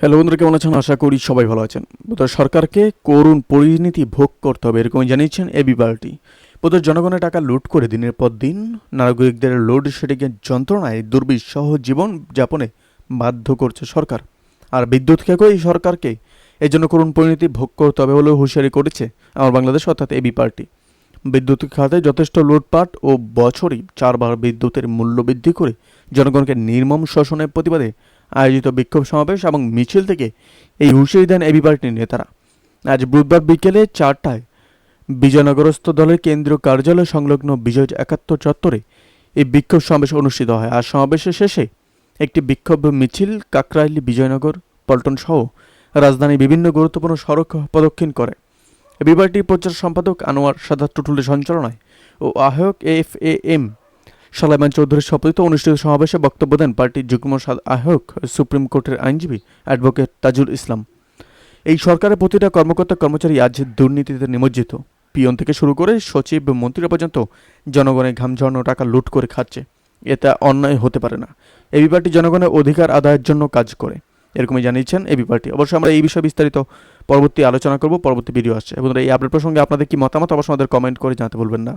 Hello বন্ধুরা, কেমন আছেন? আশা করি সবাই ভালো আছেন। বোধহয় সরকারকে করুণ পরিণতি ভোগ করতে হবে, এরকমই জানিয়েছেন এবি পার্টি। বোধহয় জনগণের টাকা লুট করে দিনের পর দিন নাগরিকদের লোডশেডিংয়ের যন্ত্রণায় দুর্বিষহ জীবন যাপনে বাধ্য করছে সরকার। আর বিদ্যুৎ খেকো এই সরকারকে এই জন্য করুণ পরিণতি ভোগ করতে হবে বলেও হুঁশিয়ারি করেছে আমার বাংলাদেশ অর্থাৎ এবি পার্টি। বিদ্যুৎ খাতে যথেষ্ট লুটপাট ও বছরই 4বার বিদ্যুতের মূল্য বৃদ্ধি করে জনগণকে নির্মম শোষণের প্রতিবাদে আয়োজিত বিক্ষোভ সমাবেশ এবং মিছিল থেকে এই হুঁশিয়ারি দেন এবি পার্টির নেতারা। আজ বুধবার বিকেলে 4টায় বিজয়নগরস্থ দলের কেন্দ্রীয় কার্যালয় সংলগ্ন বিজয় 71 চত্বরে এই বিক্ষোভ সমাবেশ অনুষ্ঠিত হয়। আর সমাবেশের শেষে একটি বিক্ষোভ মিছিল কাকরাইল, বিজয়নগর, পল্টন সহ রাজধানীর বিভিন্ন গুরুত্বপূর্ণ সড়ক প্রদক্ষিণ করে। এবি পার্টির প্রচার সম্পাদক আনোয়ার সাদাত টুটুলের সঞ্চালনায় ও আহ্বায়ক এফ.এ.এম. সালাইমান চৌধুরীর সভাপতিত্বে অনুষ্ঠিত সমাবেশে বক্তব্য দেন পার্টির যুগ্ম আহ্বায়ক সুপ্রিম কোর্টের আইনজীবী অ্যাডভোকেট তাজুল ইসলাম। এই সরকারের প্রতিটা কর্মকর্তা কর্মচারী আজ দুর্নীতিতে নিমজ্জিত। পিয়ন থেকে শুরু করে সচিব, মন্ত্রীরা পর্যন্ত জনগণের ঘাম ঝরানো টাকা লুট করে খাচ্ছে। এটা অন্যায় হতে পারে না। এবি পার্টি জনগণের অধিকার আদায়ের জন্য কাজ করে, এরকমই জানিয়েছেন এবি পার্টি। অবশ্যই আমরা এই বিষয়ে বিস্তারিত পরবর্তী আলোচনা করব, পরবর্তী ভিডিও আসছে। এবং এই আপডেট প্রসঙ্গে আপনাদের কি মতামত অবশ্যই আমাদের কমেন্ট করে জানাতে ভুলবেন না।